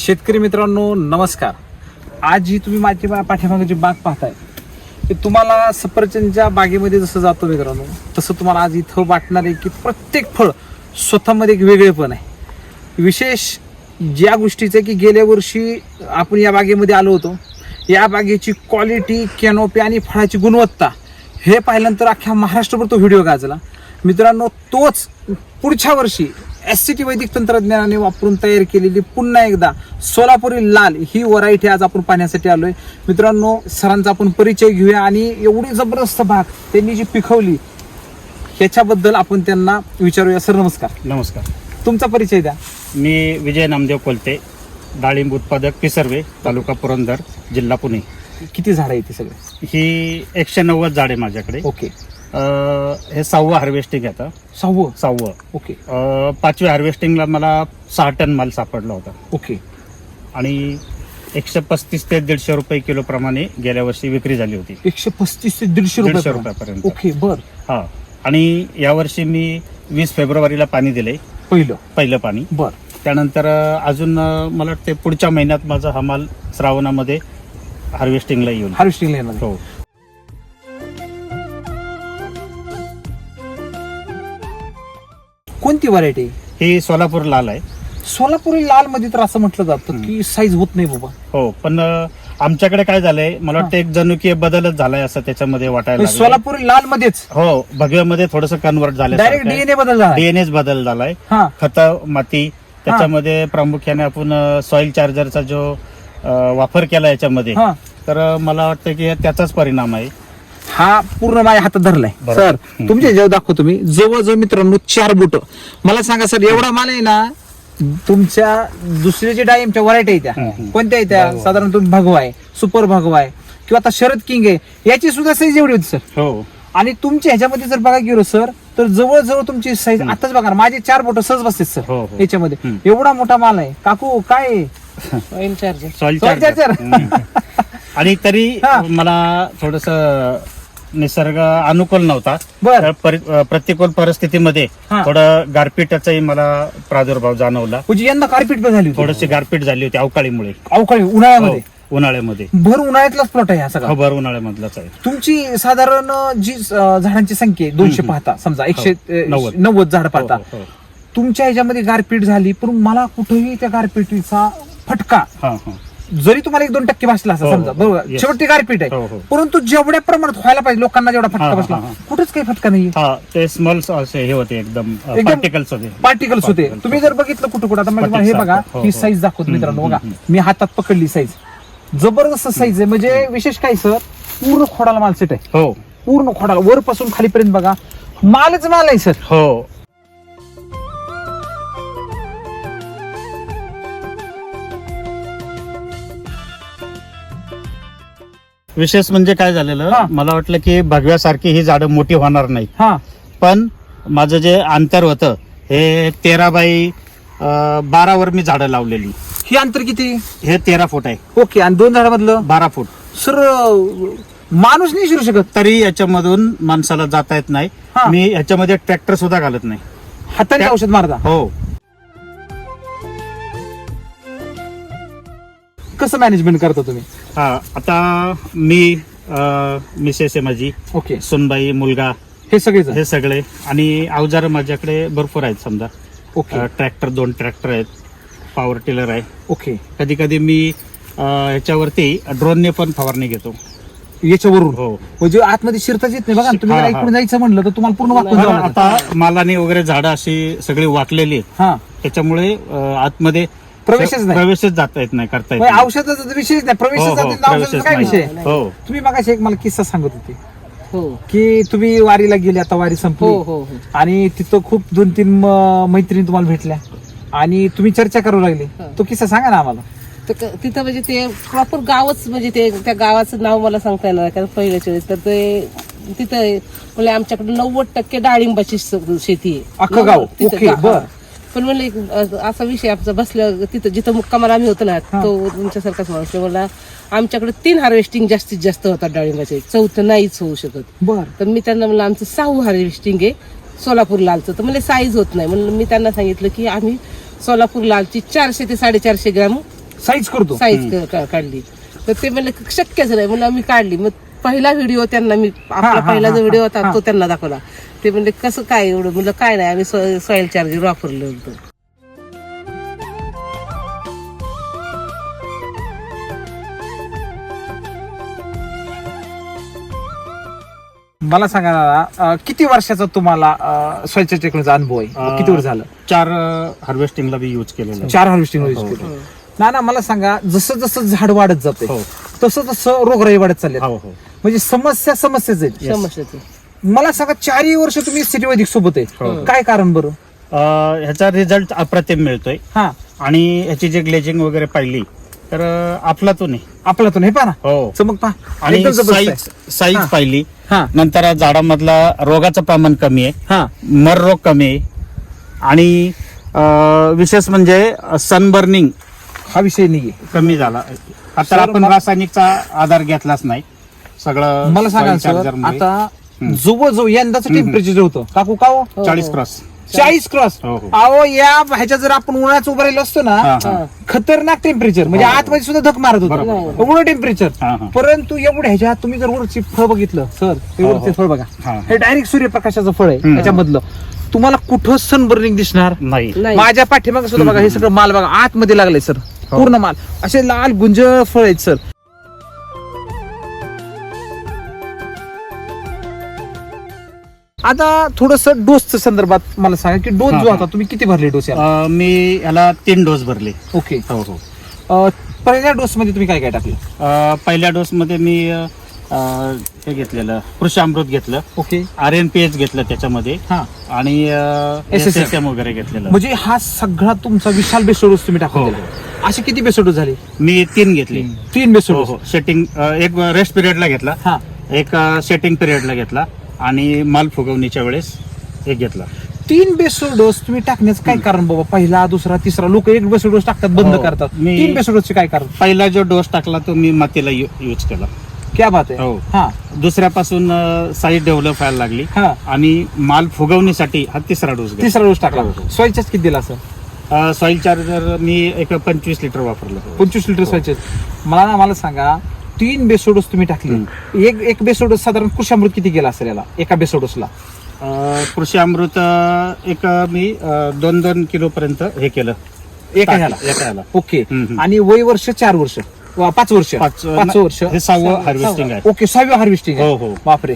शेतकरी मित्रांनो नमस्कार. आज जी तुम्ही माझ्या पाठीमागे जी बाग पाहताय ते तुम्हाला सफरचंदच्या बागेमध्ये जसं जातो मित्रांनो तसं तुम्हाला आज इथं वाटणार आहे की प्रत्येक फळ स्वतःमध्ये एक वेगळेपण आहे. विशेष ज्या गोष्टीचं की गेल्या वर्षी आपण या बागेमध्ये आलो होतो, या बागेची क्वालिटी, कॅनोपी आणि फळाची गुणवत्ता हे पाहिल्यानंतर अख्ख्या महाराष्ट्रभर तो व्हिडिओ गाजला मित्रांनो. तोच पुढच्या वर्षी SCT वैदिक तंत्रज्ञानाने वापरून तयार केलेली पुन्हा एकदा सोलापुरी लाल ही व्हरायटी आज आपण पाहण्यासाठी आलोय मित्रांनो. सरांचा आपण परिचय घेऊया आणि एवढी जबरदस्त बाग त्यांनी जी पिकवली ह्याच्याबद्दल आपण त्यांना विचारूया. सर नमस्कार. नमस्कार. तुमचा परिचय द्या. मी विजय नामदेव कोलते, डाळिंब उत्पादक पिसर्वे, तालुका पुरंदर, जिल्हा पुणे. किती झाड आहे ते सगळे? ही 190 झाड आहे माझ्याकडे. ओके. हे 6वं हार्वेस्टिंग आहे आता. 6वं. ओके. 5व्या हार्वेस्टिंगला मला 6 टन माल सापडला होता. ओके. आणि 135 ते 150 रुपये किलो प्रमाणे गेल्या वर्षी विक्री झाली होती. 135 ते 150 रुपयापर्यंत. ओके. बर. हा. आणि यावर्षी मी 20 फेब्रुवारीला पाणी दिले, पहिलं पाणी. बर. त्यानंतर अजून मला वाटते पुढच्या महिन्यात माझा हा माल श्रावणामध्ये हार्वेस्टिंगला येईल. हार्वेस्टिंगला. हो. कोणती व्हरायटी? ही सोलापूर लाल आहे. सोलापुरी लाल मध्ये तर असं म्हटलं जातं की साईज होत नाही बाबा. हो, पण आमच्याकडे काय झालंय, मला वाटतं एक जणुकीय बदलच झालाय असं त्याच्यामध्ये वाटायला लागलंय. सोलापुरी लाल मध्येच हो, भगव्यामध्ये थोडस कन्वर्ट डायरेक्ट झालंय. DNA बदल झाला. डीएनएच बदल झालाय. हा. खत, माती, त्याच्यामध्ये प्रामुख्याने आपण सॉइल चार्जरचा जो वापर केला याच्यामध्ये, हा. तर मला वाटतं की त्याचाच परिणाम आहे. हा पूर्ण माझ्या हातात धरलाय. बरोबर. सर तुमच्या जेव्हा दाखवतो मी जवळजवळ मित्रांनो 4 बोट. मला सांगा सर, एवढा माल आहे ना तुमच्या दुसऱ्या जे डाळिंबच्या व्हरायटी आहे त्या कोणत्या आहे त्या? बरोबर. साधारण तुम्ही भगवा आहे, सुपर भगवा आहे किंवा आता शरद किंग आहे, याची सुद्धा साईज एवढी होती सर. हो. आणि तुमच्या ह्याच्यामध्ये जर बघा गेलो सर तर जवळजवळ तुमची साईज आताच बघा ना, माझे 4 बोट सहज बसते सर हो, हो. याच्यामध्ये. एवढा मोठा माल आहे. काकू काय आहे? Soil Soil charger. charger. आणि तरी हा. मला थोडस निसर्ग अनुकूल नव्हता. बर. तर प्रतिकूल परिस्थितीमध्ये हा. थोडं गारपीटाचाही मला प्रादुर्भाव जाणवला. म्हणजे यंदा कार्पेट पण झाली होती. थोडीशी गारपीट झाली होती अवकाळीमुळे. अवकाळी उन्हाळ्यामध्ये. हो, उन्हाळ्यामध्ये. भर उन्हाळ्यातलाच प्लॉट आहे हा सगळा. हो, भर उन्हाळ्यामधलाच आहे. तुमची साधारण जी झाडांची संख्या आहे 200 पाहता, समजा 190 झाड पाहता, हो, हो. तुमच्या ह्याच्यामध्ये गारपीट झाली पण मला कुठेही त्या गारपीटीचा फटका हा, हा. जरी तुम्हाला 1-2% बसला असं हो, समजा, हो, बरोबर, yes. शेवटी गारपीट हो, आहे, हो. परंतु जेवढ्या प्रमाणात व्हायला पाहिजे लोकांना जेवढा हा, फटका हा, बसला हा. कुठेच काही फटका नाहीये. हा, ते स्मॉल असे हे होते, एकदम पार्टिकल्स होते. पार्टिकल्स होते. तुम्ही जर बघितलं कुठं आता म्हणजे हे बघा, हो, ही हो. साईज दाखवतो मित्रांनो. बघा हम्म. मी हातात पकडली साईज, जबरदस्त साईज आहे. म्हणजे विशेष काय सर, पूर्ण खोडाला माल सेट आहे. हो, पूर्ण खोडाला वरपासून खालीपर्यंत बघा मालच माल आहे सर. हो. विशेष म्हणजे काय झालेलं, हा. मला वाटलं की भगव्यासारखी ही झाडं मोठी होणार नाही. हा. पण माझं जे अंतर होतं हे 13 बाय 12 वर मी झाडं लावलेली. ही अंतर किती? हे 13 फूट आहे. ओके. आणि 2 झाडामधलं 12 फूट. सर माणूस नाही शिरू शकत. तरी याच्यामधून माणसाला जाता येत नाही. हा. मी याच्यामध्ये ट्रॅक्टर सुद्धा घालत नाही. हाताने औषध मारता. हो. कसं मॅनेजमेंट करता तुम्ही? हा, आता मी मिसेस आहे माझी, ओके. सुनबाई, मुलगा, हे सगळेच. हे सगळे. आणि अवजार माझ्याकडे भरपूर आहेत. समजा ओके. ट्रॅक्टर, 2 ट्रॅक्टर आहेत, पॉवर टिलर आहे. ओके. कधी कधी मी ह्याच्यावरती ड्रोनने पण फवारणी घेतो. याच्यावरून हो. म्हणजे आतमध्ये शिरताच येत नाही बघा. तुम्ही हा, जर हा. इकडून जायचं म्हणलं तर तुम्हाला पूर्ण वाकून जावं लागतं. आता मालाने वगैरे झाडं अशी सगळी वाकलेली आहेत. हा. त्याच्यामुळे आतमध्ये प्रवेशच नाही. प्रवेशच जाता येत नाही, करता येत म्हणजे नाही. औषधाचा विषयच नाही. हो, प्रवेशच हो, जात नाही. औषधाचा काय नाही. विषय? हो. तुम्ही मगाशी एक मला किस्सा सांगत होते हो की तुम्ही वारीला गेले, आता वारी हो संपली हो हो आणि तिथं खूप 2-3 मैत्रिणी तुम्हाला भेटल्या आणि तुम्ही चर्चा करू लागले. तो किस्सा सांगा ना आम्हाला. तर तिथं म्हणजे ते प्रॉपर गावच, म्हणजे ते त्या गावाचं नाव मला सांगता येणार नाही, कारण पहिल्याच्या वेळेस तर ते तिथं म्हणजे आमच्याकडे 90% डाळिंबाची शेती आहे. अख्खं गाव? तिथं ओके, गाव. बर. पण म्हणलं असा विषय आमचा बसल्या तिथं जिथं मुक्कामाला आम्ही होतो ना, तो तुमच्यासारखाच माणूस मला आमच्याकडे 3 हार्वेस्टिंग जास्तीत जास्त होतात डाळिंबाचे, 4थं नाहीच होऊ शकत. बर. तर मी त्यांना म्हणलं आमचं 6वं हार्वेस्टिंग आहे सोलापूर लालचं. तर म्हणजे साईज होत नाही म्हणून मी त्यांना सांगितलं की आम्ही सोलापूर लालची 400 ते 450 ग्रॅम साईज करतो साईज काढली. तर ते म्हणले शक्यच नाही म्हणलं मी काढली. मग पहिला व्हिडिओ त्यांना मी आपला पहिला जो व्हिडिओ होता तो त्यांना दाखवला. ते म्हणले कसं काय एवढं, म्हणलं काय नाही आम्ही सॉइल चार्जर वापरलं होतं. मला सांगा दादा, किती वर्षाचा तुम्हाला स्वच्छ टेक्नॉलॉजीचा अनुभव आहे? किती वर्ष झालं? 4 हार्वेस्टिंगला बी यूज केलेलं आहे. 4 हार्वेस्टिंग यूज केलं. ना मला सांगा, जसं जसं झाड वाढत जाते हो. तसं तसं रोगराई वाढत चालले, हो हो म्हणजे समस्याच आहेत. समस्या मला सांगा 4 वर्ष तुम्ही सिटी वैदिक सोबत आहे, काय कारण बरं? ह्याचा रिझल्ट अप्रतिम मिळतोय. हा, आणि ह्याची जे ग्लेजिंग वगैरे पाहिली तर अफलातून आहे. आपल्यातून हे पहा ना, हो. चमक पहा. आणि एकदम जबरदस्त आहे. साईज हा. पाहिली. हा नंतर झाडामधला रोगाचं प्रमाण कमी आहे, हा मर रोग कमी आहे. आणि विशेष म्हणजे सनबर्निंग हा विषय नाहीये. कमी झाला. आता आपण रासायनिकचा आधार घेतलाच नाही. सगळं मला सांगा soil charger सर, मुळे. आता जवळजवळ यंदाचं टेम्परेचर जे होतं काकू का हो? 40 क्रॉस. 40 क्रॉस. हो, हो. अहो या ह्याच्या जर आपण उन्हाळ्यात उभं राहिलो असतो ना, हा, हा. खतरनाक टेम्परेचर, म्हणजे आतमध्ये सुद्धा धक मारत होतं बरोबर. एवढं टेम्परेचर. हा, हा. परंतु एवढ्या ह्याच्यात तुम्ही जर वरची फळ बघितलं सर, हे हो, वरचे हो. फळ बघा, हा. हे डायरेक्ट सूर्यप्रकाशाचं फळ आहे. त्याच्यामधलं तुम्हाला कुठं सनबर्निंग दिसणार नाही. नाही. माझ्या पाठीमागे सुद्धा बघा, हे सगळं माल बघा आतमध्ये लागलंय सर, पूर्ण माल असे लाल गुंजळ फळ आहेत सर. आता थोडस डोसच्या संदर्भात मला सांगा की डोस हा, जो हा. होता तुम्ही किती भरले डोस याला? मी याला 3 डोस भरले. ओके. हो हो. पहिल्या डोस मध्ये तुम्ही काय काय टाकलं? पहिल्या डोस मध्ये मी हे घेतलेलं कृषी अमृत घेतलं. ओके. RNPH घेतलं त्याच्यामध्ये. हा, आणि SSM. SSM वगैरे घेतलेलं. म्हणजे हा सगळा तुमचा विशाल बेसो डोस तुम्ही टाकून हो, दिला. असे किती बेसो डोस झाले? मी 3 घेतले. 3 बेसो हो डोस. हो. सेटिंग एक रेस्ट पिरियडला घेतला, हा, एक सेटिंग पिरियडला घेतला आणि माल फुगवणीच्या वेळेस एक घेतला. 3 बेसो डोस तुम्ही टाकण्याचं काय कारण बाबा? पहिला, दुसरा, तिसरा लोक 1 बेसो डोस टाकतात, बंद हो. करतात. मी- 3 बेसो डोसचे काय कारण? पहिला जो डोस टाकला तो मी मातीला यूज केला. क्या बात आहे. हो. हा दुसऱ्यापासून साईज डेव्हलप व्हायला लागली हा. आणि माल फुगवणीसाठी हा तिसरा डोस घेतला. तिसरा डोस टाकला. हो, हो. सोयच्याच किती दिला सर? सॉइल चार्जर मी एक 25 लिटर वापरलं. 25 लिटर सोयचे. मला सांगा, 3 बेसोडोस तुम्ही टाकले, एक बेसोडोस साधारण कृषामृत किती गेला असेल याला एका बेसोडोसला? कृषी अमृत एक मी 2-2 किलो पर्यंत हे केलं. एका ह्याला? एका ह्याला. ओके. हम्म. आणि वय वर्ष 4 वर्ष 5 वर्ष 5 वर्ष हे 6वं हार्वेस्टिंग आहे. ओके, 6वी हार्वेस्टिंग आहे. हो, हो. बापरे.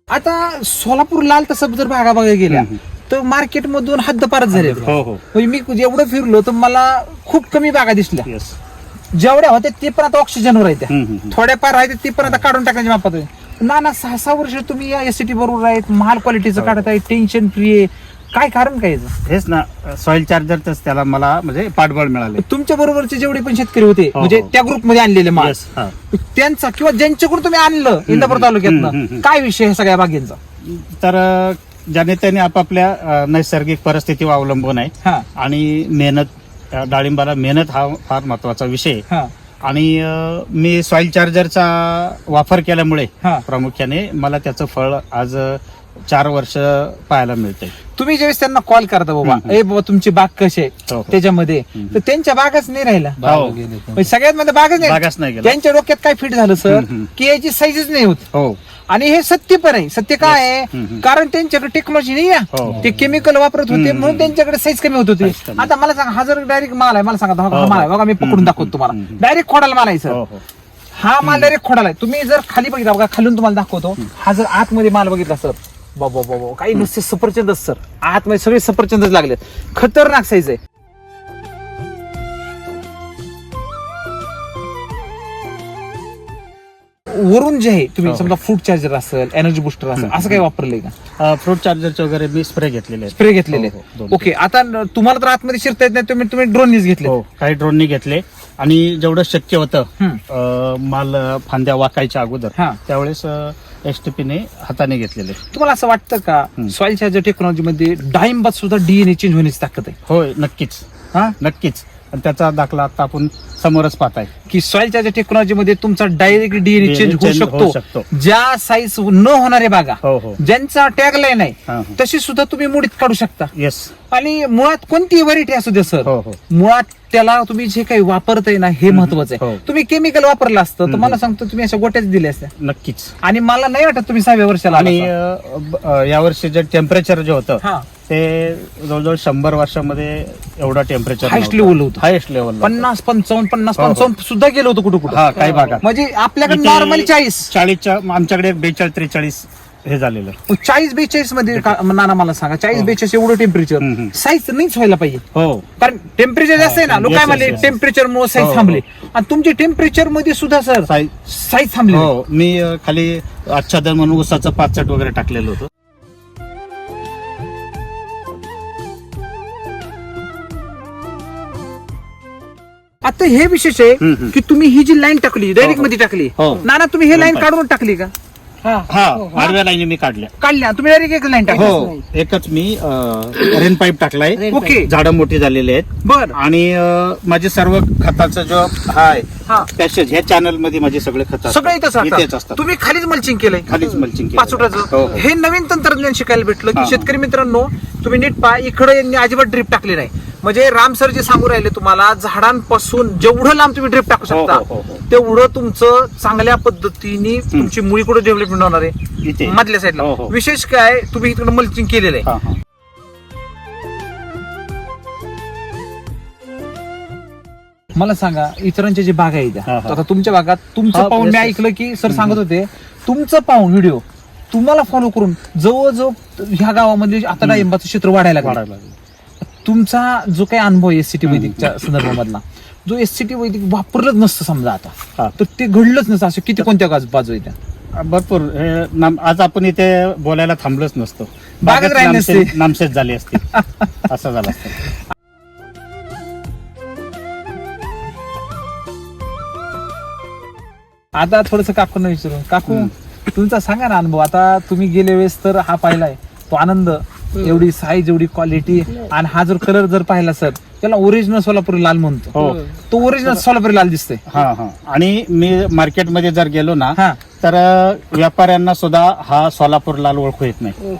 आता सोलापूर लाल तसं जर भागा बघायला गेल्या तर मार्केट मधून हद्दपारच झाले. हो हो. म्हणजे मी एवढं फिरलो तर मला खूप कमी बागा दिसल्या. येस. जेवढ्या होत्या ते पण आता ऑक्सिजनवर आहेत. हम्म, हम्म. थोड्याफार आहेत ते पण आता काढून टाकण्याच्या मापात आहे. ना 6 वर्ष तुम्ही या एसटी बरोबर आहेत, माल क्वालिटीचं काढत आहे, टेन्शन फ्री आहे. काय कारण काय याचं? हेच ना, सॉइल चार्जरच त्याला मला म्हणजे पाठबळ मिळाले. तुमच्या बरोबरचे जेवढे पण शेतकरी होते, हो, म्हणजे हो. त्या ग्रुपमध्ये आणलेले माल, Yes, हा. त्यांचा किंवा ज्यांच्याकडून तुम्ही आणलं इंदापूर हम्म, तालुक्यातनं, हम्म. काय विषय आहे सगळ्या बागेंचा? तर ज्याने त्याने आपापल्या नैसर्गिक परिस्थितीवर अवलंबून आहे. हा आणि मेहनत, डाळिंबाला मेहनत हा फार महत्वाचा विषय आहे. हा आणि मी सॉइल चार्जरचा वापर केल्यामुळे हा. प्रामुख्याने मला त्याचं फळ आज 4 वर्ष पाहायला मिळतंय. तुम्ही ज्यावेळेस त्यांना कॉल करता बाबा, ए बाबा तुमची बाग कशी आहे हो, हो. त्याच्यामध्ये, तर त्यांच्या बागच नाही राहिला. हो. म्हणजे सगळ्यात मध्ये बागच बागच नाही नाही. गेला. त्यांच्या डोक्यात काय फिट झालं सर, हम्म. की याची साईजच नाही होत. हो आणि हे सत्य पण आहे. सत्य काय आहे? हम्म. कारण त्यांच्याकडे टेक्नॉलॉजी नाही आहे. हो. ते केमिकल वापरत होते म्हणून त्यांच्याकडे साईज कमी होत होती. Size कमी. आता मला सांगा, हा जर डायरेक्ट माल आहे, मला सांगा हा हो. माल आहे बघा, मी पकडून दाखवतो तुम्हाला. हम्म. डायरेक्ट खोडाला माल आहे सर. हो हो. हा माल डायरेक्ट खोडाला आहे. तुम्ही जर खाली बघितला बघा, खालून तुम्हाला दाखवतो, हा जर आतमध्ये माल बघितला सर, बाबा बाबा काही नुसते सफरचंदच सर, आतमध्ये सगळे सफरचंदच लागलेत. खतरनाक साईज आहे. वरून जे आहे तुम्ही हो. समजा फ्रूट चार्जर असेल, एनर्जी बुस्टर असेल, असं काही वापरलंय का? फ्रूट चार्जरचे वगैरे मी स्प्रे घेतलेले आहेत. स्प्रे घेतलेले? हो, हो, 2. ओके. आता तुम्हाला तर आतमध्ये शिरता येत नाही, तुम्ही ड्रोननीच घेतले? हो, काही ड्रोननी घेतले. आणि जेवढं शक्य होतं हम्म. माल फांद्या वाकायच्या अगोदर हा. त्यावेळेस STP ने हाताने घेतलेले. तुम्हाला असं वाटतं का सॉइल चार्जर टेक्नॉलॉजी मध्ये डाळिंबात सुद्धा DNA चेंज होण्याची ताकद आहे? होय, नक्कीच. हा, नक्कीच. आणि त्याचा दाखला आता आपण समोरच पाहताय. की सॉइल टेक्नॉलॉजी मध्ये तुमचा डायरेक्ट डीएनए चेंज होऊ होऊ शकतो. ज्या साईज न होणारे बागा हो हो ज्यांचा टॅगलाईन नाही हा, हा. तशी सुद्धा तुम्ही मुडीत काढू शकता. येस आणि मुळात कोणती व्हरायटी असू दे सर, हो हो मुळात त्याला तुम्ही जे काही वापरताय ना हे महत्वाचं आहे. हो. तुम्ही केमिकल वापरलं असतं तर मला सांगतो तुम्ही अशा गोट्याच दिल्या असत्या. नक्कीच. आणि मला नाही वाटत तुम्ही 6व्या वर्षाला आणि आला यावर्षी जे टेम्परेचर जे होतं हा ते जवळजवळ 100 वर्षामध्ये एवढा टेम्परेचर Highest level होतं. हायस्ट लेवल 50-55 सुद्धा गेलो होतो कुठं कुठं. हा काही भागात म्हणजे आपल्याकडे इथे नॉर्मली 40 आमच्याकडे 42-43 हे झालेलं. 40-42 मध्ये नाना मला सांगा 40-42 एवढं टेम्परेचर हम्म. साईज नाहीच व्हायला पाहिजे. हो कारण टेम्परेचर जास्त आहे ना, लोक काय Yes, म्हणले yes, yes. टेम्परेचर मुळे हो, साईज हो. थांबले. आणि तुमची टेम्परेचर मध्ये सुद्धा सर साईज साईज थांबली. हो मी खाली आच्छादन म्हणून उसाचं पाचट वगैरे टाकलेलं होतं. आता हे विशेष आहे हम्म. की तुम्ही ही जी लाईन टाकली डायरेक्ट हो. मध्ये टाकली हो. नाना, तुम्ही हे लाईन दोन काढून टाकली का? हा आडव्या लाईनी मी काढल्या. काढल्या तुम्ही डायरेक्ट एक लाईन टाकली. हो एकच मी रेन पाईप टाकलाय. रेन ओके झाडं मोठी झालेली आहेत. बर आणि माझे सर्व खताचा जो हा आहे हा पॅसेज ह्या चॅनल मध्ये माझे सगळे खत सगळं इथंच इथेच असतात. असतात. तुम्ही खालीच मल्चिंग केलंय. खालीच मल्चिंग केलं. पाचोटाचं हो, हो. हे नवीन तंत्रज्ञान शिकायला भेटलं हा, की हा. शेतकरी मित्रांनो तुम्ही नीट पहा, इकडे यांनी अजिबात ड्रिप टाकली नाही. म्हणजे राम सर जे सांगू राहिले तुम्हाला झाडांपासून जेवढं लांब तुम्ही ड्रिप टाकू हो, शकता हो, हो. तेवढं तुमचं चांगल्या पद्धतीने तुमची मुळी कुठे डेव्हलपमेंट होणार आहे इथे मधल्या साईडला. हो, हो. विशेष काय तुम्ही इकडे मल्चिंग केलेलं आहे. हा, हा. मला सांगा इतरांच्या जे बागा आहेत हा, हा. आता तुमच्या भागात तुमचं हा, पाहून मी yes, yes. ऐकलं की सर सांगत होते तुमचं पाहून व्हिडिओ तुम्हाला फॉलो करून जवळजवळ ह्या गावामध्ये आता डाळिंबाचं क्षेत्र वाढायला लागलं. वाढायला लागलं. तुमचा जो काही अनुभव एससीटी वैदिकच्या संदर्भामधला जो एससीटी वैदिक वापरलंच नसतं समजा आता हा. तर ते घडलंच नसतं. असं किती कोणत्या बाजू आहे त्या भरपूर आज आपण इथे बोलायला थांबलोच नसतो. बागच राहिली नसती. नामशेष झाली असती. असं झालं असतं. आता थोडस काकूंना विचारून काकू तुमचा सांगा ना अनुभव. आता तुम्ही गेल्या वेळेस तर हा पाहिलाय तो आनंद, एवढी साईज एवढी क्वालिटी आणि हा जर कलर जर पाहिला सर त्याला ओरिजिनल सोलापुरी लाल म्हणतो. हो तो ओरिजिनल सोलापुरी लाल दिसतोय. हा हा आणि मी मार्केटमध्ये जर गेलो ना हा तर व्यापाऱ्यांना सुद्धा हा सोलापूर लाल ओळखू येत नाही.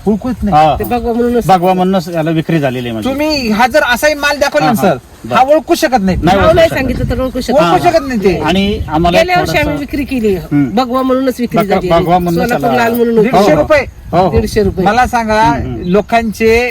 ओळखत नाही. हा, ते हा. बघवा म्हणूनच बागवा म्हणूनच याला विक्री झालेली आहे माझी. तुम्ही हा जर असाही माल दाखवला ना हा, सर हा. हा ओळखू शकत नाही. नाही नाव ओळखू नाही शकत. सांगितलं तर ओळखू शकत ओळखू हा. शकत नाही ते. आणि आम्हाला गेल्या वर्षी आम्ही थोडंसं- विक्री केली हम्म. भगवा म्हणूनच विक्री झाली भगवा म्हणूनच सोलापूर त्याला- लाल म्हणून 150 हो. रुपये हो, हो. 150 रुपये मला सांगा लोकांचे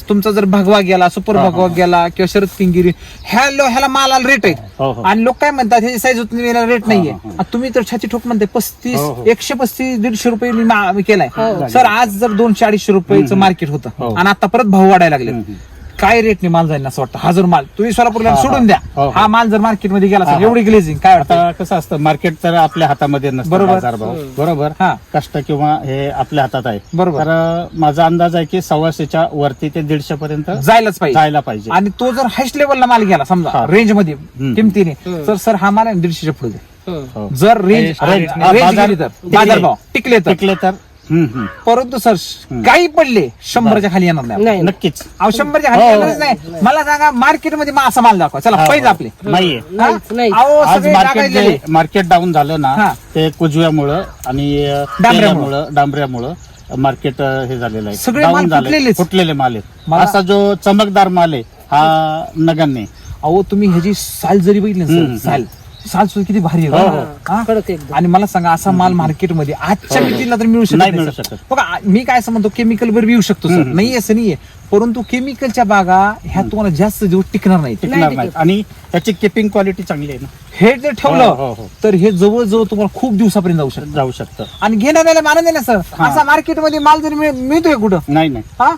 तुमचा जर भगवा गेला सुपर हा, हा. भगवा गेला किंवा शरद किंगिरी ह्याला मालाला रेट आहे. हो, हो. आणि लोक काय म्हणतात ह्याची साईज होती रेट नाहीये. हा, हा. आता तुम्ही तर छाती ठोक म्हणते 35 हो, हो. 135-150 रुपये मी केलाय. हो. सर आज जर 200-250 रुपयाचं मार्केट होतं हो. आणि आता परत भाव वाढायला लागले हम्म. काय रेटने माल जाईल असं वाटतं. हा जर माल तुम्ही सोलापूरला हा, हा. सोडून द्या हो, हो. हा माल जर मार्केटमध्ये गेला हा, सर हा. एवढी ग्लेझिंग काय वाटतं. आता कसं असतं मार्केट तर आपल्या हातामध्ये नसतं. बरोबर. बाजारभाव बरोबर हा कष्ट किंवा हे आपल्या हातात आहे. बरोबर. तर माझा अंदाज आहे की 125च्या वरती ते 150 पर्यंत जायलाच पाहिजे. जायला पाहिजे. आणि तो जर हायस्ट लेवलला माल गेला समजा हा. रेंज मध्ये हम्म. किमतीने तर सर हा माल 150च्या पुढे जाईल. हो. जर रेंज रेंज रेंज गेली तर बाजारभाव टिकले तर. टिकले तर परंतु सर काही पडले 100च्या खाली येणार नाही. नाही नक्कीच अहो 100च्या खाली हो. येणारच नाही. मला सांगा मार्केटमध्ये मग असा माल दाखवा चला पैसे आपले. नाहीये. हा? नाही. अहो आज सगळे मार्केट टाकायचे. मार्केट डाऊन झालं ना हा. ते कुजव्यामुळं आणि तेलामुळं, डांबऱ्यामुळं मार्केट हे झालेलं आहे. सगळे माल डाऊन झाले फुटलेलेच. फुटलेले माल आहेत. मला- असा जो चमकदार माल आहे हा नगण्य आहे. अहो तुम्ही ह्याची साल जरी बघितली ना हम्म. सर साल सुद्धा किती भारी आहे हो, बघा. हो. हा? कडक एकदम. आणि मला सांगा असा माल मार्केटमध्ये आजच्या किमतीला तर मिळू शकत नाही नाही मिळू सर. शकत. बघा मी काय समजतो केमिकल वर मिळू शकतो सर नाही असं नाहीये परंतु केमिकलच्या बागा ह्या तुम्हाला जास्त दिवस टिकणार नाही. टिकणार नाही आणि त्याची किपिंग क्वालिटी चांगली आहे ना. हे जर हो, ठेवलं हो, हो. तर हे जवळजवळ तुम्हाला खूप दिवसापर्यंत जाऊ शकतं. जाऊ शकतं. आणि घेणाऱ्याला मानत नाही ना सर हा. असा मार्केटमध्ये माल जरी मिळतोय कुठं नाही नाही हा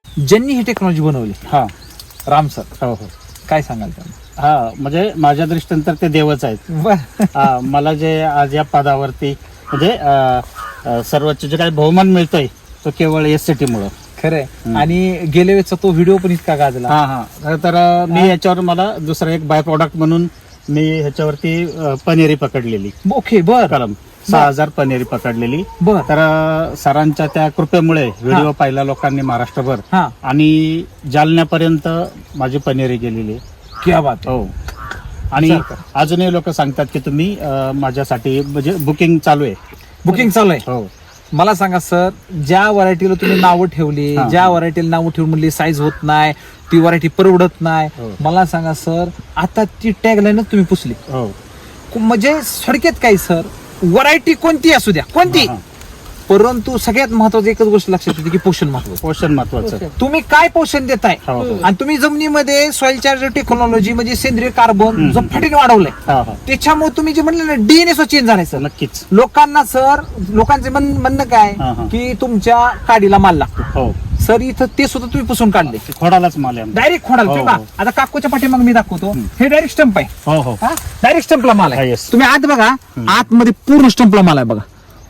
ज्यांनी ही टेक्नॉलॉजी बनवली हा राम सर हो हो काय सांगाल त्यांना. हा म्हणजे माझ्या दृष्टीने तर ते देवच आहेत. बर हा, मला जे आज या पदावरती म्हणजे सर्वोच्च जे काही बहुमान मिळतोय तो केवळ एससीटी मुळे. खरंय. आणि गेल्या वेळेचा तो व्हिडिओ पण इतका गाजला. हा हा तर मी याच्यावर मला दुसरा एक बाय प्रॉडक्ट म्हणून मी ह्याच्यावरती पनेरी पकडलेली ओके बर कलम 6000 पनेरी पकडलेली. बर तर सरांच्या त्या कृपेमुळे व्हिडिओ पाहिला लोकांनी महाराष्ट्रभर हा आणि जालन्यापर्यंत माझी पनेरी गेलेली आहे. क्या बात आहे. हो आणि सर. अजूनही लोक सांगतात की तुम्ही माझ्यासाठी म्हणजे बुकिंग चालू आहे. बुकिंग चालू आहे. हो मला सांगा सर, ज्या व्हरायटीला तुम्ही नावं ठेवली, हा. ज्या व्हरायटीला नावं ठेवून म्हणली साईज होत नाही, ती व्हरायटी परवडत नाही, हो. मला सांगा सर, आता ती टॅगलाईनच तुम्ही पुसली. हो म्हणजे थोडक्यात काय सर, व्हरायटी कोणती असू द्या, कोणती, हा. परंतु सगळ्यात महत्वाची एकच गोष्ट लक्षात येते की पोषण महत्वाचं. पोषण महत्वाचं. तुम्ही काय पोषण देताय हो, हो. आणि तुम्ही जमिनीमध्ये सॉइल चार्जर टेक्नॉलॉजी म्हणजे सेंद्रिय कार्बन जो फटीने वाढवलंय, हा, हा. त्याच्यामुळे तुम्ही जे म्हणले ना डीएनए चेंज झालाय सर. नक्कीच. लोकांना सर, लोकांचे म्हणणं काय हा, हा. की तुमच्या काडीला माल लागतो. हो सर इथं ते सुद्धा तुम्ही पुसून काढले खोडालाच माल आहे आमचा. डायरेक्ट खोडाल. हो, तुम्ही हो. आता काकूच्या पाठीमाग मी दाखवतो, हे डायरेक्ट स्टंप आहे. हो हो डायरेक्ट स्टंपला माल हा, आहे. yes. तुम्ही आत बघा, आतमध्ये पूर्ण स्टंपला माल आहे बघा.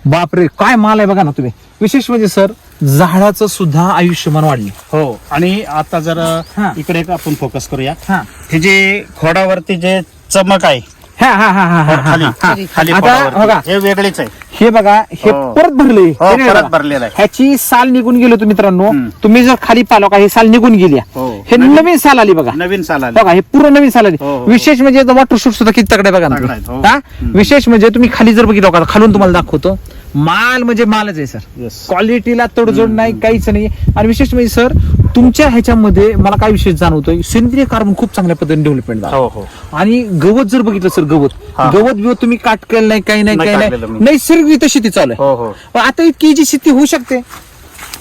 बापरे काय माल आहे बघा ना तुम्ही. विशेष म्हणजे सर, झाडाचं सुद्धा आयुष्यमान वाढले. हो. आणि आता जर हा. इकडे एक आपण फोकस करूया. हा हे जे खोडावरती जे चमक आहे हा हा हा हा हा खाली हा. खाली आता खोडावरती, बघा, हे वेगळेच आहे. हे बघा, हे हो. परत भरले. हो, परत भरलेलं आहे. ह्याची साल निघून गेली होती मित्रांनो. हम्म. तुम्ही जर खाली पाहिलं का, हे साल निघून गेली. हो. हे नवीन साल आली बघा. नवीन साल आले. बघा, हे पूर्ण नवीन साल आली. हो, हो, विशेष म्हणजे वॉटर शूट सुद्धा किती तगडे बघा ना तगडे आहेत, हो. तुम्ही. हा? विशेष म्हणजे तुम्ही खाली जर बघितलं का, खालून तुम्हाला दाखवतो, माल म्हणजे मालच आहे सर. Yes. क्वालिटीला तडजोड नाही, काहीच नाही. आणि विशेष म्हणजे सर, तुमच्या ह्याच्यामध्ये मला काय विशेष जाणवतोय, सेंद्रिय कार्बन खूप चांगल्या पद्धतीने डेव्हलपमेंट झालं. हो हो आणि गवत जर बघितलं सर, गवत हा. बिवत तुम्ही काट केलं नाही, काही नाही, नाही काही काढलेलं नाही, मी. नैसर्गिक शेती चालू आहे. हो हो पण आता इतकी जी शेती होऊ शकते,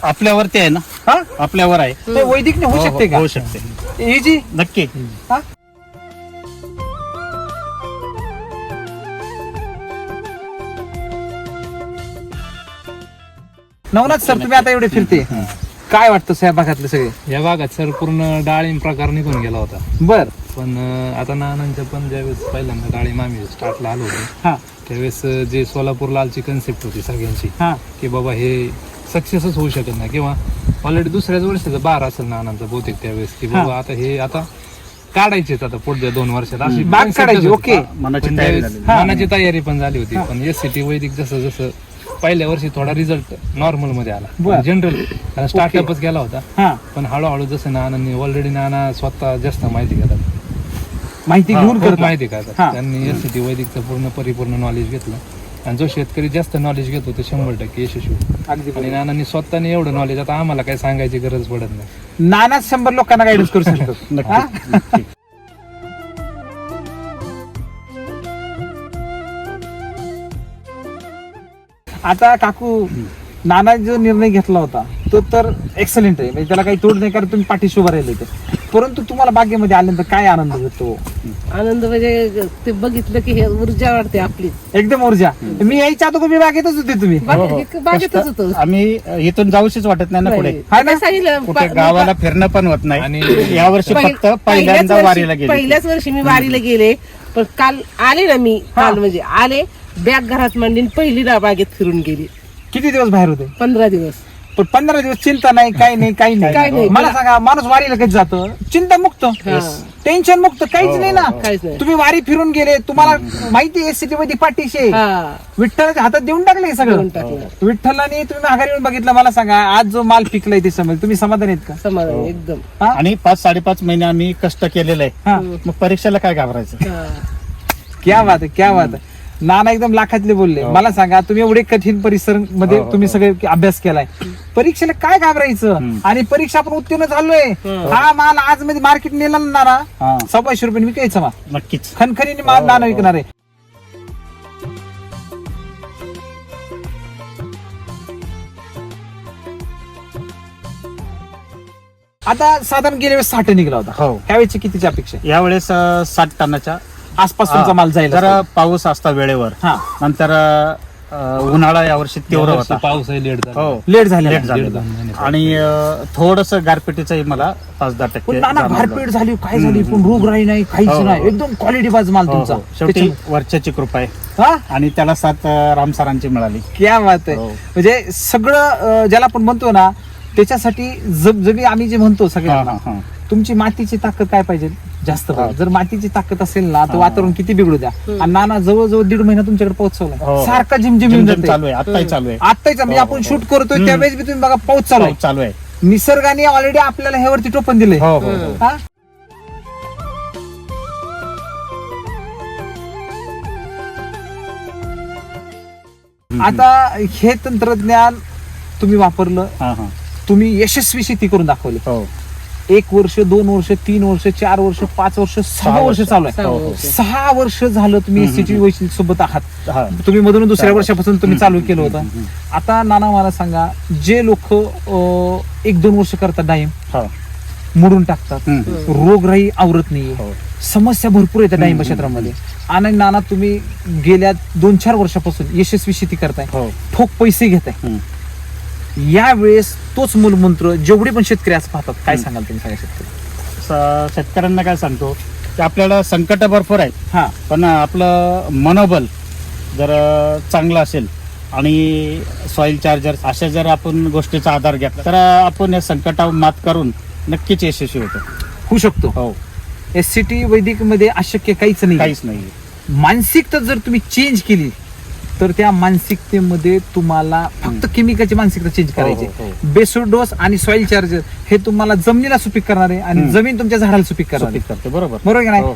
आपल्यावरती आहे ना. हा, आपल्यावर आहे. ते वैदिक होऊ हो, शकते हो, का? होऊ शकते ही जी नक्की. हा? नवनाथ सर, तुम्ही आता एवढे फिरते, काय वाटतं सर भागातले सगळे? या भागात सर पूर्ण डाळिंब प्रकार निघून गेला होता. बर. पण आता नानांच्या पण ज्यावेळेस पहिल्यांदा डाळिंब आम्ही स्टार्टला आलो होतो, हा त्यावेळेस जे सोलापूर लालची कन्सेप्ट होती सगळ्यांची, हा की बाबा हे सक्सेसच होऊ शकत नाही, किंवा ऑलरेडी दुसऱ्याच वर्षाचा बार असेल नानांचा बहुतेक त्यावेळेस, की बाबा आता हे आता काढायचेच आता पुढच्या 2 वर्षात अशी बाग concept काढायची, होती. ओके. मनाची पण तयारी त्यावेळेस झाली. मनाची तयारी पण झाली होती. पण एससीटी वैदिक जसं जसं पहिल्या वर्षी थोडा रिझल्ट नॉर्मल मध्ये बरं. आला जनरल, स्टार्टअपच केला होता. हा, पण हळूहळू जसं नानांनी ऑलरेडी नाना स्वतः जास्त माहिती घेतात, माहिती हा, घेऊन खूप करता. माहिती घेतात. हा. त्यांनी एससीटी वैदिकचं पूर्ण परिपूर्ण नॉलेज घेतलं, आणि जो शेतकरी जास्त नॉलेज घेतो तो 100% यशस्वी होतो. अगदी आणि बरोबर. नानांनी स्वतःने एवढं नॉलेज, आता आम्हाला काही सांगायची गरज पडत नाही. नाना 100 लोकांना गायडन्स करू शकतो. हा? नक्की नक्की. आता काकू, नाना जो निर्णय घेतला होता तो तर एक्सलेंट आहे, म्हणजे त्याला काही तोड नाही, कारण तुम्ही पाठीशी उभं राहिले होते. परंतु तुम्हाला बागेमध्ये आल्यानंतर काय आनंद होतो? आनंद म्हणजे ते बघितलं की हे ऊर्जा वाढते आपली. एकदम ऊर्जा. मी यायच्या अगोदर मी बागेतच होते तुम्ही. बागेतच होतो. आम्ही इथून जाऊशीच वाटत नाही ना पुढे. हा ना? सांगितलं कुठे गावाला फिरणं पण होत नाही. आणि यावर्षी फक्त पहिल्यांदा वारीला गेले. पहिल्याच वर्षी मी वारीला गेले, पण काल आले ना मी, काल म्हणजे आले, बॅग घरात मांडली, पहिली बागेत फिरून गेली. किती दिवस बाहेर होते? 15 दिवस. पण 15 दिवस चिंता नाही, काही नाही, काही काही नाही. नाही. मला सांगा, माणूस वारीला कधी जातो? चिंता मुक्त, टेन्शन मुक्त, काहीच नाही ना. काहीच नाही. तुम्ही वारी फिरून गेले, तुम्हाला माहिती आहे एससीटी मध्ये पाठीशी हा, विठ्ठलाच्या हातात देऊन टाकले सगळं. देऊन टाकलं. विठ्ठलाने तुम्ही माघारी येऊन बघितलं. मला सांगा, आज जो माल पिकलाय ते समज तुम्ही समाधान आहेत का? समाधान एकदम. हा? आणि 5-5.5 महिने आम्ही कष्ट केलेले आहे. हा. मग परीक्षेला काय घाबरायचं? हा. क्या बात आहे, क्या बात आहे. नाना एकदम लाखातले बोलले. मला सांगा, तुम्ही एवढे कठीण परिसर मध्ये तुम्ही सगळे अभ्यास केलाय, परीक्षेला काय घाबरायचं? आणि परीक्षा आपण उत्तीर्ण झालोय. हा माल आज मध्ये मार्केट नेला नारा हा. 125 रुपये विकायचा माल, नक्कीच. खनखनीने माल नाना विकणार आहे. आता साधारण गेल्या वेळेस 60 निघाला होता, हो. त्यावेळेची कितीची अपेक्षा आहे? यावेळेस 60 टनाच्या आसपास तुमचा माल जाईल जर पाऊस असता वेळेवर. हा, नंतर उन्हाळा यावर्षी तीव्र यावर्षी होता. पाऊसही लेट झाला. हो लेट झाले. लेट झालेला. आणि थोडस गारपिटीचंही मला 5-10% पण नाना जाणवलं. भारपेट झाली, काय झाली, पण रोगराई नाही, काहीच हो, नाही, हो. एकदम क्वालिटी बाज माल हो, तुमचा. हो. शेवटी त्याच्यामुळे- वरच्याची कृपा आहे. हा, आणि त्याला 7 रामसरांची मिळाली. क्या बात आहे. हो. म्हणजे सगळं ज्याला आपण म्हणतो ना, त्याच्यासाठी जमी आम्ही जे म्हणतो हा, सगळ्यांना हा, हा. तुमची मातीची ताकद काय पाहिजे जास्त पाहिजे. जर मातीची ताकद असेल ना तर हा. वातावरण किती बिघडू द्या. आणि नाना जवळजवळ 1.5 महिना तुमच्याकडे पाऊस चालू हो. आहे, सारखा झिमझिम येऊन झिमझिम जाते. चालू आहे, आत्ताही चालू आहे. आत्ताच म्हणजे आपण शूट करतोय त्यावेळेस बी तुम्ही बघा पाऊस चालू आहे. पाऊस चालू आहे. निसर्गाने ऑलरेडी आपल्याला ह्यावरती टोपण दिलंय. हो हो हो. हा? आता हे तंत्रज्ञान तुम्ही वापरलं, हा हा. तुम्ही यशस्वी शेती करून दाखवली. हो 1 वर्ष 2 वर्ष 3 वर्ष 4 वर्ष 5 वर्ष 6 वर्ष चालू आहे. हो, हो. 6 वर्ष झालं तुम्ही एससीटी वैशिष्ट्य सोबत आहात. हा. तुम्ही मधून दुसऱ्या वर्षापासून तुम्ही चालू केलं होतं. आता नाना मला सांगा, जे लोक 1-2 वर्ष करतात डाळिंब, हा. मोडून टाकतात, रोगराई आवरत नाहीये, हो. समस्या भरपूर येतात डाळिंब क्षेत्रामध्ये. आणि नाना तुम्ही गेल्या 2-4 वर्षापासून यशस्वी शेती करताय, हो. ठोक पैसे घेताय. हम्म. यावेळेस तोच मूलमंत्र जेवढे पण शेतकरी आज पाहतात, काय सांगाल तुम्ही सगळ्या शेतकरी? शेतकऱ्यांना काय सांगतो की आपल्याला संकट भरपूर आहेत, हा पण आपलं मनोबल जर चांगलं असेल आणि सॉइल चार्जर अशा जर आपण गोष्टीचा आधार घेतला तर आपण या संकटावर मात करून नक्कीच यशस्वी होतो. होऊ शकतो. हो, एससीटी वैदिक मध्ये अशक्य काहीच नाही. काहीच नाही. मानसिकता जर तुम्ही चेंज केली तर त्या मानसिकतेमध्ये तुम्हाला फक्त केमिकलची मानसिकता चेंज करायची. हो, हो. बेसोडोस आणि सॉइल चार्जर हे तुम्हाला जमिनीला सुपीक करणार आहे आणि जमीन तुमच्या झाडाला सुपीक करणार आहे. सुपीक करते. बरोबर बरोबर की नाही? हो.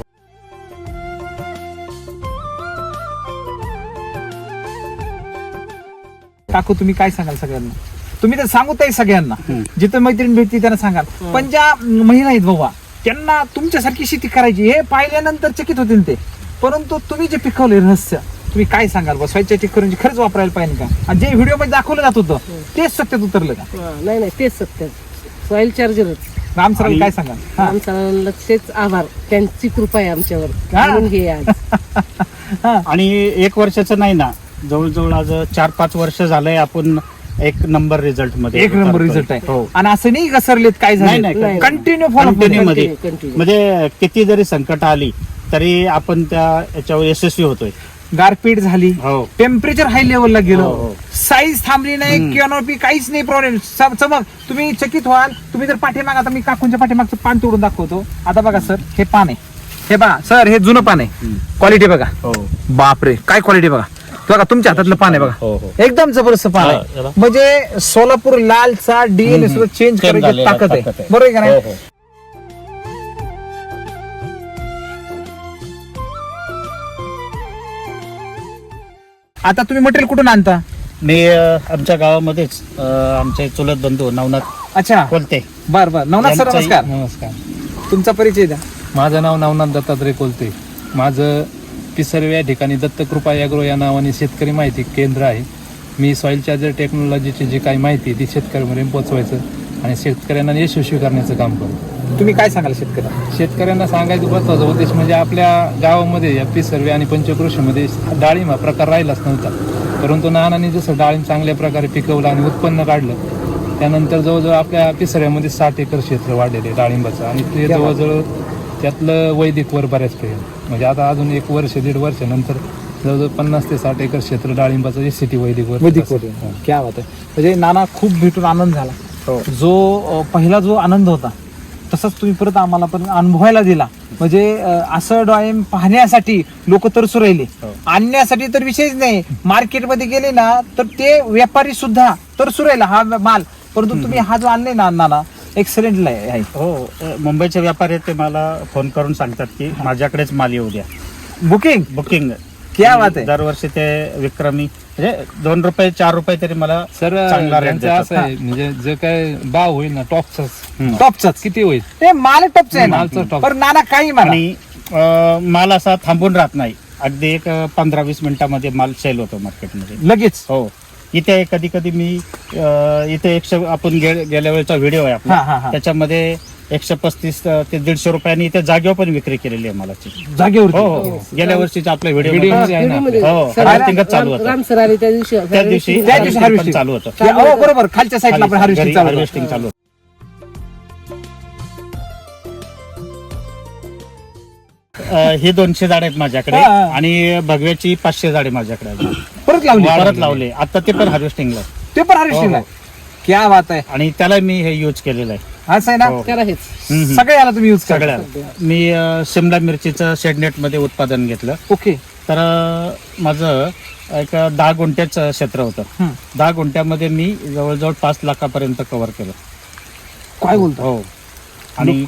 काकू तुम्ही काय सांगाल सगळ्यांना? तुम्ही तर सांगत आहे सगळ्यांना, जिथं मैत्रीण भेटते त्यांना सांगाल. पण ज्या महिला आहेत बाबा, त्यांना तुमच्यासारखी शेती करायची हे पाहिल्यानंतर चकित होतील ते. परंतु तुम्ही जे पिकवले रहस्य, तुम्ही काय सांगाल बा? स्वयंच्या टेक्नॉलॉजी खरंच वापरायला पाहिजे का? आणि जे व्हिडिओ मध्ये दाखवलं जात होतं तेच सत्यात उतरलं का? नाही नाही, तेच सत्य. सॉइल चार्जरच. राम सरांनी काय सांगाल? हा. आमचा तेच आभार, त्यांची कृपा आहे आमच्यावर हा. म्हणून हे आज. आणि 1 वर्षाचं नाही ना, जवळजवळ आज 4-5 वर्ष झालंय आपण 1 नंबर रिझल्ट मध्ये 1 नंबर रिझल्ट आहे. हो. आणि असं नाही घसरलेत काय नाही, झालं, नाही. कंटिन्यू फॉलो Continue मध्ये Continue. म्हणजे किती जरी संकट आली तरी आपण त्या याच्यावर यशस्वी होतोय. गारपीट झाली, हो. टेम्परेचर हाय लेवलला हो, गेलं, हो. साईज थांबली नाही, कॅनोपी काहीच नाही, प्रॉब्लेम चमक. तुम्ही चकित व्हाल. तुम्ही जर पाठीमाग, आता मी काकूंच्या पाठीमागचं पान तोडून दाखवतो. आता बघा सर, हे पान आहे, हे बघा सर, हे जुनं पान आहे. क्वालिटी बघा, हो. बापरे काय क्वालिटी बघा. बघा तुमच्या हातातलं पान आहे हो, बघा, हो. एकदम जबरदस्त पान हा, आहे. याला. म्हणजे सोलापूर लालचा डीएनए सुद्धा चेंज Change करायची झालेला ताकद आहे. ताकद आहे. बरोबर आहे का हो, नाही? हो. आता तुम्ही मटेरियल कुठून आणता? मी आमच्या गावामध्येच आमचे चुलत बंधू नवनाथ अच्छा, कोलते. बर बर. नवनाथ सर यांचाही- नमस्कार, नमस्कार. तुमचा परिचय द्या. माझं नाव नवनाथ दत्तात्रय कोलते. माझं पिसर्वे या ठिकाणी दत्तकृपा ॲग्रो या नावाने शेतकरी माहिती केंद्र आहे. मी सॉइल चार्जर टेक्नॉलॉजीची जी काही माहिती ती शेतकऱ्यांपर्यंत पोहोचवायचं आणि शेतकऱ्यांना यशस्वी करण्याचं काम करतो. तुम्ही काय सांगाल शेतकऱ्यांना? शेतकऱ्यांना सांगायचं महत्त्वाचा उद्देश म्हणजे आपल्या गावामध्ये या पिसर्वे आणि पंचकृषीमध्ये डाळिंब हा प्रकार राहिलाच नव्हता. परंतु नानांनी जसं डाळिंब चांगल्या प्रकारे पिकवलं आणि उत्पन्न काढलं, त्यानंतर जवळजवळ आपल्या पिसर्व्यामध्ये 60 एकर क्षेत्र वाढलेले डाळिंबाचं आणि ते जवळजवळ त्यातलं वैदिक वर बऱ्याच पर्यंत म्हणजे आता अजून 1 वर्ष 1.5 वर्षानंतर जवळजवळ 50 ते 60 एकर क्षेत्र डाळिंबाचं एससीटी वैदिक वर. क्या बात आहे. म्हणजे नाना खूप भेटून आनंद झाला. जो पहिला जो आनंद होता तसंच तुम्ही परत आम्हाला पण अनुभवायला दिला. म्हणजे असं डाळिंब पाहण्यासाठी लोक तरसू राहिले, आणण्यासाठी तर विषयच नाही. मार्केटमध्ये गेले ना तर ते व्यापारी सुद्धा तरसू राहिला हा माल. परंतु तुम्ही हा जो आणले ना नाना, एक्सलेंट आहे. हो, मुंबईचे व्यापारी आहेत, ते मला फोन करून सांगतात की माझ्याकडेच माल येऊ द्या. बुकिंग क्या बात आहे. दरवर्षी ते विक्रमी म्हणजे 2 रुपये 4 रुपये तरी मला सर चांगला रेट त्यांचं देतात. असं आहे म्हणजे जे काय भाव होईल ना टॉपचाच टॉपचाच किती होईल ते माल टॉपचा आहे ना. मालचं top. पण नाना काही म्हणा, आणि माल असा थांबून राहत नाही. अगदी 15-20 मिनिटामध्ये माल सेल होतो मार्केटमध्ये लगेच. हो. इथे कधी कधी मी इथे 100 आपण गेल्या वेळेचा व्हिडिओ आहे हा, हा, आपला, हा. त्याच्यामध्ये 135 ते 150 रुपयांनी इथे जागेवर पण विक्री केलेली आहे मालाची. जागेवर. हो हो. गेल्या वर्षीचा आपला व्हिडिओ व्हिडिओ मध्ये आहे ना व्हिडिओमध्ये हो, सर, harvesting च चालू होतं. राम सर आले त्या दिवशी त्या दिवशी harvesting harvesting पण चालू होतं. हो बरोबर, खालच्या साईडला आपण हार्वेस्टिंग चालू होतं. हार्वेस्टिंग चालू होतं. ही 200 झाड आहेत माझ्याकडे हा. आणि भगव्याची 500 झाडे माझ्याकडे आहेत. परत लावली. परत लावले आता ते पण हार्वेस्टिंगला. ते पण हार्वेस्टिंग हो, आहे. क्या बात आहे. आणि त्याला मी हे यूज केलेलं आहे. असं आहे ना. हो. त्याला हेच हम्म. सगळे याला तुम्ही युज करा. सगळ्या मी शिमला मिरचीचं शेडनेट मध्ये उत्पादन घेतलं. ओके. तर माझं एक 10 गुंठ्याचं क्षेत्र होतं. हम्म. 10 गुंठ्यामध्ये मी जवळजवळ 5 लाखापर्यंत कव्हर केलं. काय बोलतो. हो. आणि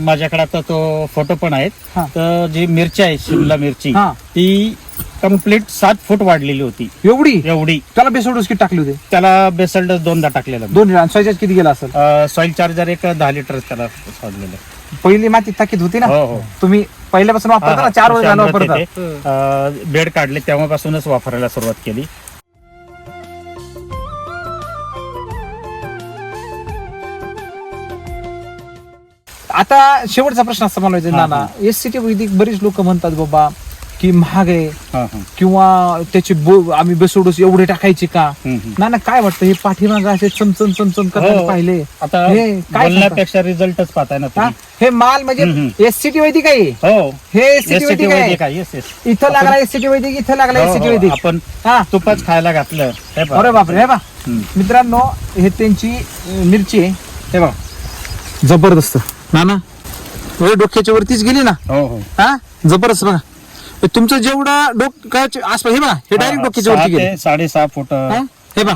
माझ्याकडे आता तो फोटो पण आहेत. हा. तर जी मिरची आहे शिमला मिरची हा. ती कम्प्लीट 7 फूट वाढलेली होती. एवढी. एवढी. त्याला बेसोड डोस किती टाकली होते. त्याला बेसल्ट 2दा टाकलेलं. 2 लिटर. सोयच्यात किती गेला असेल. सॉइल चार्जर एक 10 लिटर त्याला सोडलेलं. पहिली माती ताकीद होती ना. हो हो. तुम्ही पहिल्यापासून वापरता ना. 4 वर्ष झालं वापरता. बेड काढले तेव्हापासूनच वापरायला सुरुवात केली. आता शेवटचा प्रश्न असा मला विचारायचा, नाना, एससीटी वैदिक बरीच लोक म्हणतात बाबा की महाग आहे हा, हा. किंवा त्याचे आम्ही बेसोडोस एवढे टाकायचे का. हम्म. नाना काय वाटतं हे पाठीमागं असे चमचम चमचम करताना हो. पाहिले. आता हे काय बोलण्यापेक्षा रिझल्टच पाहताय ना हा? तुम्ही. हे माल म्हणजे एससीटी वैदिक आहे. हो. हे एससीटी SCT वैदिक आहे. वैदिक आहे. Yes, yes. इथं लागला एससीटी वैदिक, इथं लागला हो, एससीटी हो. वैदिक. आपण हा. तुपच खायला घातलं. हे पहा. अरे बापरे. हे बा हम्म. मित्रांनो, हे त्यांची मिरची आहे. हे बा जबरदस्त. नाना डोक्याच्या वरतीच गेली ना. हो हो. हा जबरदस्त. बघा तुमचं जेवढं डोक्याच्या आसपास, हे बघा हे डायरेक्ट डोक्याच्या वरती गेले. 6.5 फूट. हा? हे बघा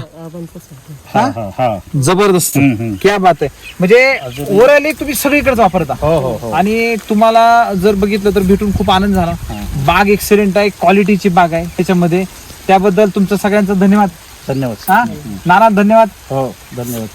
हा, हा, हा. जबरदस्त. हम्म, हम्म. क्या बात आहे. म्हणजे ओव्हरऑल तुम्ही सगळीकडेच वापरता. हो हो हो. आणि तुम्हाला जर बघितलं तर भेटून खूप आनंद झाला. बाग एक्सलेंट आहे, क्वालिटीची बाग आहे त्याच्यामध्ये. त्याबद्दल तुमचं सगळ्यांचं धन्यवाद. धन्यवाद. हा नाना धन्यवाद. हो धन्यवाद.